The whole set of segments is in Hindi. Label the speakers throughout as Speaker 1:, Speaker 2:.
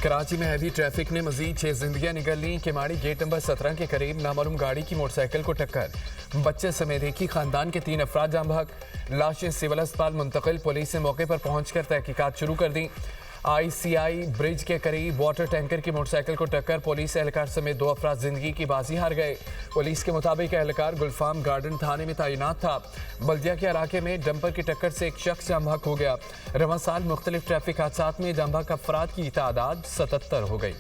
Speaker 1: कराची में हैवी ट्रैफिक ने मजीद 6 जिंदगियां निकल ली। केमाड़ी गेट नंबर 17 के करीब नामालूम गाड़ी की मोटरसाइकिल को टक्कर, बच्चे समेत एक ही खानदान के 3 अफराद जाम बहक। लाशें सिविल अस्पताल मुंतकिल। पुलिस ने मौके पर पहुंचकर तहकीकात शुरू कर दी। ICI ब्रिज के करीब वाटर टैंकर की मोटरसाइकिल को टक्कर, पुलिस एहलकार समेत 2 अफराद जिंदगी की बाजी हार गए। पुलिस के मुताबिक एहलकार गुलफाम गार्डन थाने में तैनात था। बल्दिया के इलाके में डंपर की टक्कर से एक शख्स जाम बहक हो गया। रवां साल मुख्तलिफ ट्रैफिक हादसात में जाम बहक अफराद की तादाद 77 हो गई।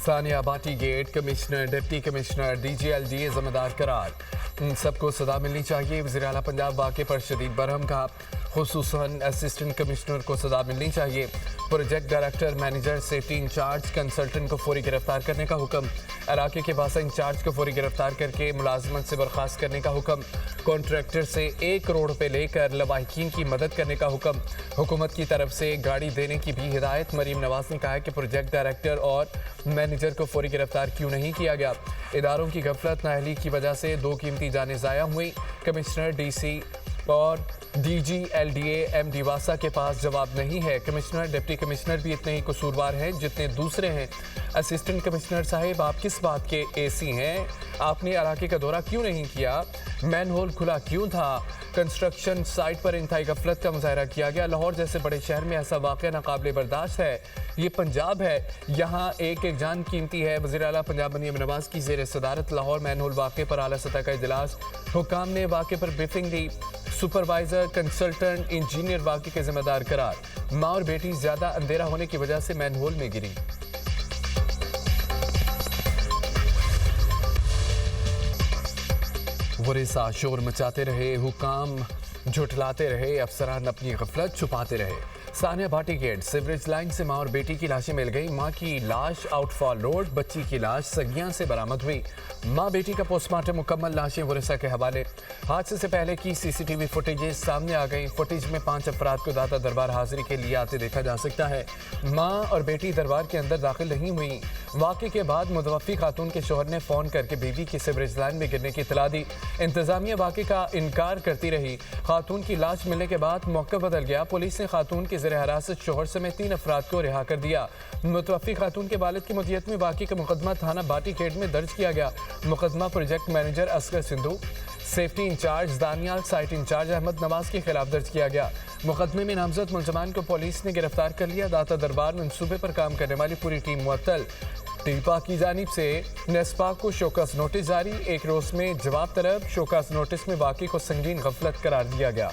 Speaker 1: Sania Bhati gate commissioner, deputy commissioner, DG/LDA जिम्मेदार करार। सबको सदा मिलनी चाहिए। वज़ीर आला पंजाब वाक़े पर शदीद बरहम कहा। खुसूसन असिस्टेंट कमिश्नर को सदा मिलनी चाहिए। Project director, manager, safety in charge, consultant को फौरी गिरफ्तार करने का हुक्म। इलाके के बासा इंचार्ज को फौरी गिरफ्तार करके मुलाजमत से बर्खास्त करने का हुक्म। कॉन्ट्रैक्टर से 1 करोड़ रुपए लेकर लवाहिकीन की मदद करने का हुक्म। हुकूमत की तरफ से गाड़ी देने की भी हिदायत। मरीम नवाज ने कहा कि प्रोजेक्ट डायरेक्टर और मैनेजर को फौरी गिरफ्तार क्यों नहीं किया गया। इदारों की गफलत नाअहली की वजह से 2 कीमती जानें ज़ाया हुई। कमिश्नर, DC और DG/LDA MD वासा के पास जवाब नहीं है। कमिश्नर, डिप्टी कमिश्नर भी इतने ही कसूरवार हैं जितने दूसरे हैं। असिस्टेंट कमिश्नर साहिब, आप किस बात के AC हैं? आपने इलाके का दौरा क्यों नहीं किया? मैनहोल खुला क्यों था? कंस्ट्रक्शन साइट पर इंतहाई गफलत का मुजाहरा किया गया। लाहौर जैसे बड़े शहर में ऐसा वाक़या नाकाबिले बर्दाश्त है। ये पंजाब है, यहाँ एक एक जान कीमती है। वज़ीर आला पंजाब मरीम नवाज की ज़ेर सदारत लाहौर मैनहोल वाक़े पर आला सतह का इजलास। हुक्काम ने वाक़े पर ब्रीफिंग दी। सुपरवाइजर, कंसल्टेंट, इंजीनियर वाक़े के जिम्मेदार करार। माँ और बेटी ज्यादा अंधेरा होने की वजह से मैनहोल में गिरी। वरीसा शोर मचाते रहे, हुकाम झुठलाते रहे, अफसरान अपनी गफलत छुपाते रहे। Sania Bhati gate sewerage line से माँ और बेटी की लाशें मिल गई। माँ की लाश आउटफॉल रोड, बच्ची की लाश सगियां से बरामद हुई। माँ बेटी का पोस्टमार्टम मुकम्मल, लाशें वरीसा के हवाले। हादसे से पहले की CCTV फुटेजेस सामने आ गई। फुटेज में 5 अफराद को दाता दरबार हाजिरी के लिए आते देखा जा सकता है। माँ और बेटी दरबार के अंदर दाखिल नहीं हुई। वाक़े के बाद मुतवफ़ी खातून के शोहर ने फ़ोन करके बीवी की सीवरेज लाइन में गिरने की इत्तला दी। इंतज़ामिया वाक़े का इनकार करती रही। खातून की लाश मिलने के बाद मौका बदल गया। पुलिस ने खातून के ज़ेर हिरासत शोहर समेत 3 अफराद को रिहा कर दिया। मुतवफ़ी खातून के वालिद की मुद्दत में वाक़े का मुकदमा थाना भाटी गेट में दर्ज किया गया। मुकदमा project manager Asghar Sindhu, safety in charge Daniyal, site in charge Ahmed Nawaz के खिलाफ दर्ज किया गया। मुकदमे में नामजद मुलजमान को पुलिस ने गिरफ्तार कर लिया। दाता दरबार मंसूबे पर काम करने वाली पूरी टीम मुअत्तल। टीपा की जानिब से नेस्पा को शोकस नोटिस जारी। 1 रोज में जवाब तलब। शोकस नोटिस में वाक़े को संगीन गफलत करार दिया गया।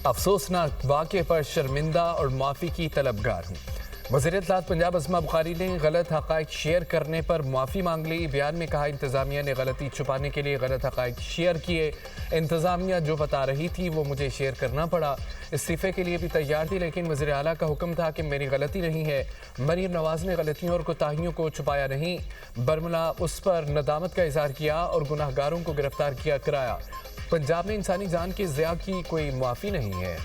Speaker 1: अफसोसनाक वाक़े पर शर्मिंदा और माफ़ी की तलबगार हूँ। वज़ीर इत्तलात पंजाब अस्मा बुखारी ने गलत हक़ाइक़ शेयर करने पर माफ़ी मांग ली। बयान में कहा, इंतज़ामिया ने गलती छुपाने के लिए गलत हक़ाइक़ शेयर किए। इंतज़ामिया जो बता रही थी वो मुझे शेयर करना पड़ा। इस्तीफ़े के लिए भी तैयार थी, लेकिन वज़ीर आला का हुक्म था कि मेरी गलती नहीं है। मरीम नवाज ने गलतियों और कोताहियों को छुपाया नहीं, बरमला उस पर नदामत का इज़हार किया और गुनाहगारों को गिरफ्तार किया कराया। पंजाब में इंसानी जान की ज़िया की कोई माफ़ी नहीं है।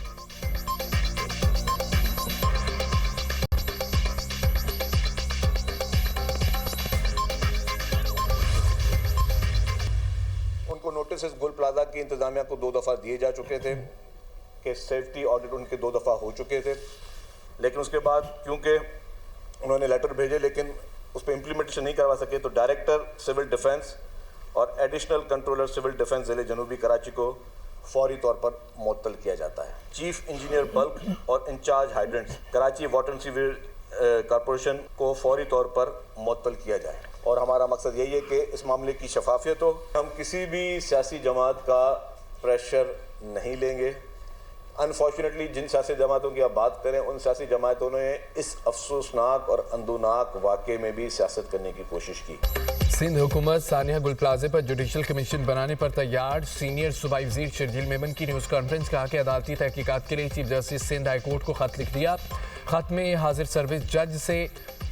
Speaker 2: उनको नोटिस गुल प्लाजा की इंतजामिया को 2 दफ़ा दिए जा चुके थे कि सेफ्टी ऑडिट उनके 2 दफ़ा हो चुके थे, लेकिन उसके बाद क्योंकि उन्होंने लेटर भेजे लेकिन उस पर इम्प्लीमेंटेशन नहीं करवा सके, तो डायरेक्टर सिविल डिफेंस और एडिशनल कंट्रोलर सिविल डिफेंस ज़िले जनूबी कराची को फौरी तौर पर मुअत्तल किया जाता है। चीफ इंजीनियर बल्क और in charge hydrants Karachi water and sewerage corporation को फौरी तौर पर मुअत्तल किया जाए। और हमारा मकसद यही है कि इस मामले की शफाफियत हो। हम किसी भी सियासी जमात का प्रेशर नहीं लेंगे। अनफॉर्चुनेटली जिन सियासी जमातों की आप बात करें, उन सियासी जमातों ने इस अफसोसनाक और अंदुनाक वाक़े में भी सियासत करने की कोशिश की।
Speaker 1: सिंध हुकूमत सानिया गुल प्लाजे पर जुडिशल कमीशन बनाने पर तैयार। सीनियर सूबाई वज़ीर शर्जील मेमन की न्यूज़ कॉन्फ्रेंस कहा कि अदालती तहकीकात के लिए chief justice Sindh high court को खत लिख दिया। खत में हाजिर सर्विस जज से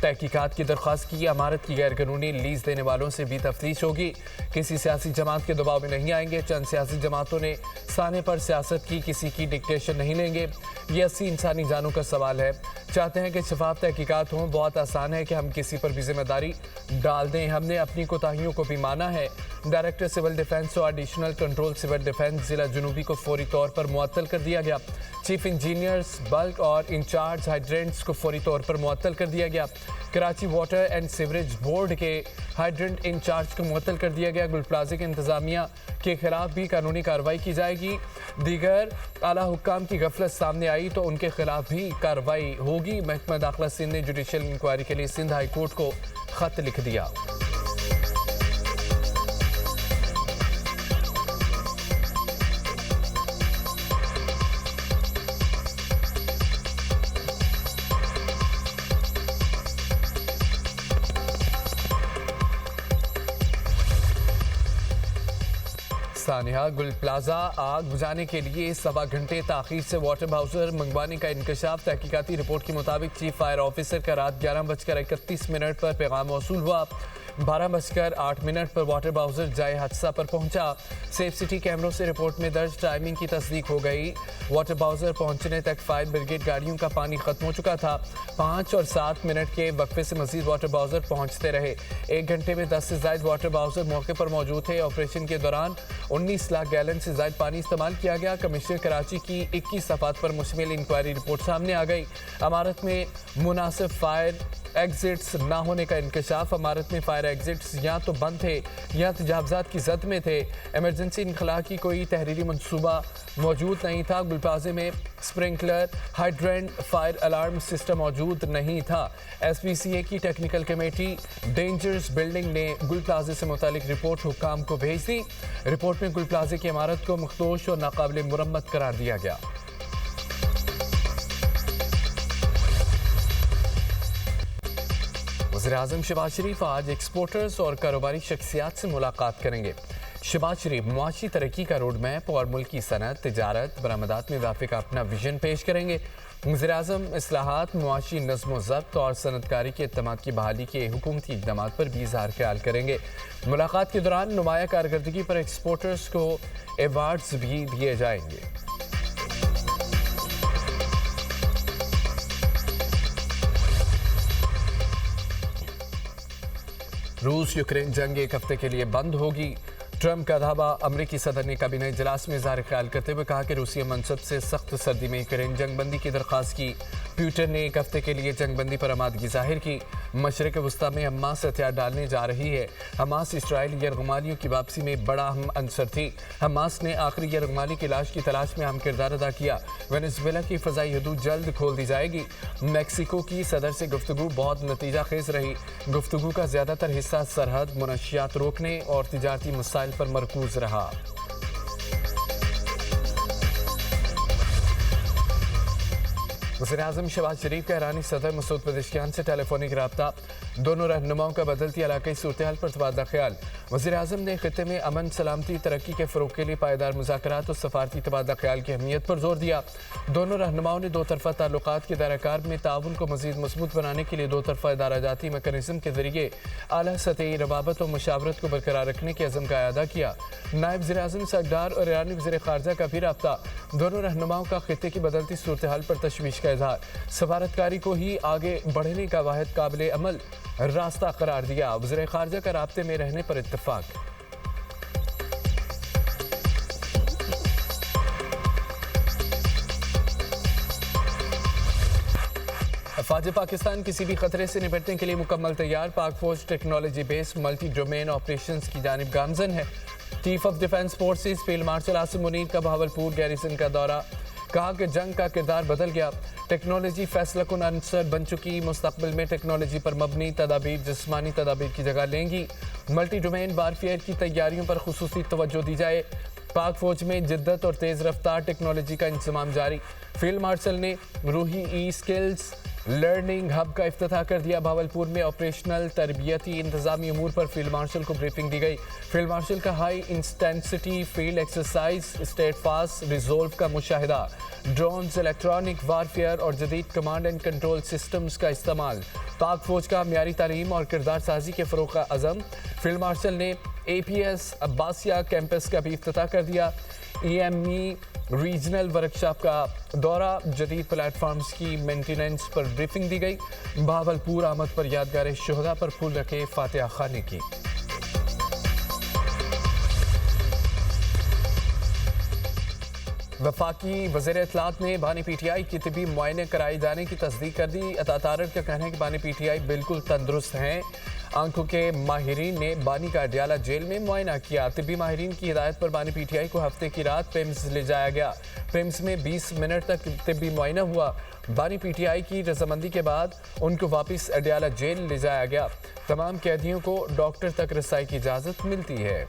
Speaker 1: तहकीकात की दरख्वास्त की। इमारत की गैरकानूनी लीज देने वालों से भी तफ्तीश होगी। किसी सियासी जमात के दबाव में नहीं आएंगे। चंद सियासी जमातों ने साने पर सियासत की, किसी की डिक्टेशन नहीं लेंगे। ये 80 इंसानी जानों का सवाल है। चाहते हैं कि शफाफ तहकीकात हों। बहुत आसान है कि हम किसी पर भी जिम्मेदारी डाल दें। हमने अपनी कोताहियों को भी माना है। डायरेक्टर सिविल डिफेंस और एडिशनल कंट्रोल सिविल डिफेंस जिला जुनूबी को फौरी तौर पर मुअत्तल कर दिया गया। चीफ इंजीनियर्स बल्क और इंचार्ज हाइड्रेंट्स को फौरी तौर पर मुअत्तल कर दिया गया। Karachi water and sewerage board के हाइड्रेंट इंचार्ज को मुअत्तल कर दिया गया। गुल प्लाजा के इंतजामिया के खिलाफ भी कानूनी कार्रवाई की जाएगी। दीगर आला हुक्काम की गफलत सामने आई तो उनके खिलाफ भी कार्रवाई होगी। महकमा दाखिला सिंध ने जुडिशल इंक्वायरी के लिए सिंध हाई कोर्ट को खत लिख दिया। सानिया, गुल प्लाजा आग बुझाने के लिए 1.25 घंटे ताखीर से वाटर बाउजर मंगवाने का इंकशाफ। तहकीकाती रिपोर्ट के मुताबिक चीफ फायर ऑफिसर का रात 11:31 पर पैगाम मौसूल हुआ। 12:08 पर वाटर बाउजर जाए हादसा पर पहुंचा। सेफ सिटी कैमरों से रिपोर्ट में दर्ज टाइमिंग की तस्दीक हो गई। वाटर बाउजर पहुंचने तक फायर ब्रिगेड गाड़ियों का पानी खत्म हो चुका था। 5 और 7 मिनट के वक्फे से मजीद वाटर बाउजर पहुंचते रहे। 1 घंटे में 10 से ज्यादा वाटर बाउजर मौके पर मौजूद थे। ऑपरेशन के दौरान 19 लाख गैलन से ज्यादा पानी इस्तेमाल किया गया। कमिश्नर कराची की 21 सफात पर मुश्तमिल इंक्वायरी रिपोर्ट सामने आ गई। इमारत में मुनासिब फायर एग्जिट्स ना होने का इंकशाफ। इमारत में फायर एग्जिट्स या तो बंद थे या तजावजात की जद में थे। इमरजेंसी इनखला की कोई तहरीरी मनसूबा मौजूद नहीं था। गुलप्लाजे में sprinkler, hydrant, fire alarm system मौजूद नहीं था। SPCA की टेक्निकल कमेटी डेंजर्स बिल्डिंग ने गुलप्लाजे से मुतालिक रिपोर्ट हुक्काम को भेज दी। रिपोर्ट में गुलप्लाजे की इमारत को मुख्तोश और नाकाबिल मुरम्मत करार दिया गया। वज़ीर-ए-आज़म शहबाज शरीफ आज एक्सपोर्टर्स और कारोबारी शख्सियात से मुलाकात करेंगे। शहबाज शरीफ मुआशी तरक्की का रोड मैप और मुल्की सनत, तिजारत, बरामदात में इजाफे का अपना विजन पेश करेंगे। वज़ीर-ए-आज़म इस्लाहात, मुआशी नज़्म ज़ब्त और सनतकारी के एतमाद की बहाली के हुकूमती इक़दामात पर भी इज़हार ख्याल करेंगे। मुलाकात के दौरान नुमाया कारकर्दगी पर एक्सपोर्टर्स को एवार्ड्स भी दिए जाएंगे। रूस यूक्रेन जंग 1 हफ्ते के लिए बंद होगी। ट्रंप का दावा। अमरीकी सदर ने काबीना इजलास में इज़हार ख्याल करते हुए कहा कि रूसी मनसब से सख्त सर्दी में यूक्रेन जंग बंदी की दरख्वास्त की। प्यूटन ने 1 हफ्ते के लिए जंग बंदी पर आमादगी जाहिर की। मशरक़ वस्ता में हमास हथियार डालने जा रही है। हमास इसराइली यरगमालियों की वापसी में बड़ा अहम अंसर थी। हमास ने आखिरी यरगमाली की लाश की तलाश में अहम किरदार अदा किया। वेनेजुएला की फ़ज़ाई हदूद जल्द खोल दी जाएगी। मैक्सिको की सदर से गुफ्तगू बहुत नतीजा खेज रही। गुफ्तगू का ज़्यादातर हिस्सा सरहद, मुनशियात रोकने और तिजारती मसाइल पर मरकूज रहा। वज़ीर-ए-आज़म शहबाज शरीफ का ईरानी सदर मसूद पेज़ेश्कियान से टेलीफोनिक रब्ता। दोनों रहनुमाओं का बदलती इलाकाई सूरत-ए-हाल पर तबादला ख्याल। वज़ीर-ए-आज़म ने खित्ते में अमन, सलामती, तरक्की के फ़रोग़ के लिए पायदार मुज़ाकरात और सफ़ारती तबादला ख्याल की अहमियत पर जोर दिया। दोनों रहनुमाओं ने दो तरफ़ा ताल्लुकात के दायरा-कार में ताउन को मज़ीद मज़बूत बनाने के लिए दो तरफ़ा इदारा-जाती मैकेनिज़्म के ज़रिए आला सतही रवाबत और मुशावरत को बरकरार रखने के अज़म का अदा किया। नायब वज़ीर-ए-आज़म सरदार और ईरानी वज़ीर ख़ारजा का भी रब्ता। दोनों रहनुमाओं का खित्ते की बदलती सूरत-ए-हाल पर तशवीश का इज़हार। सफारतकारी को ही आगे बढ़ने का वाहिद काबिल अमल रास्ता करार दिया। वज़ीर ख़ारजा का राब्ते में रहने पर इत्तफ़ाक। अफ़वाज पाकिस्तान किसी भी खतरे से निपटने के लिए मुकम्मल तैयार। पाक फौज technology based multi domain operations की जानिब गामजन है। Chief of defence forces field marshal Asim Munir का बहावलपुर गैरिसन का दौरा। कहा कि जंग का किरदार बदल गया। टेक्नोलॉजी फैसला कुन अंसर बन चुकी। मुस्तकबिल में टेक्नोलॉजी पर मबनी तदाबीर जिस्मानी तदाबीर की जगह लेंगी। मल्टी डोमेन वारफेयर की तैयारियों पर खुसूसी तवज्जो दी जाए। पाक फौज में जिद्दत और तेज़ रफ्तार टेक्नोलॉजी का इंतजाम जारी। फील्ड मार्शल ने रूही ई स्किल्स लर्निंग हब का इफ्तिताह कर दिया। भावलपुर में ऑपरेशनल तरबियती इंतजामी अमूर पर फील्ड मार्शल को ब्रीफिंग दी गई। फील्ड मार्शल का high intensity field exercise state fast resolve का मुशाहिदा, ड्रोन्स, इलेक्ट्रॉनिक वारफेयर और जदीद कमांड एंड कंट्रोल सिस्टम्स का इस्तेमाल, पाक फौज का म्यारी तालीम और किरदार साजी के फ़रोग़ का अज़म। फील्ड मार्शल ने APS अब्बासिया कैंपस का भी इफ्तिताह कर दिया। EME रीजनल वर्कशॉप का दौरा, जदीद प्लेटफॉर्म्स की मेंटेनेंस पर ब्रीफिंग दी गई। भावलपुर आमद पर यादगार शोहदा पर फूल रखे फातिहा खाने की। वफाकी वज़ीर इत्तलात ने बानी PTI की तिबी मुआयने कराए जाने की तस्दीक कर दी। अता तारड़ का कहना है कि बानी PTI बिल्कुल तंदुरुस्त हैं। आंखों के माहिरीन ने बानी का अडयाला जेल में मुआयना किया। तिबी माहिरीन की हिदायत पर बानी PTI को हफ्ते की रात पेम्स ले जाया गया। पेम्स में 20 मिनट तक तिबी मुआयना हुआ। बानी PTI की रजामंदी के बाद उनको वापस अडयाला जेल ले जाया गया। तमाम कैदियों को डॉक्टर तक रसाई की इजाज़त मिलती है।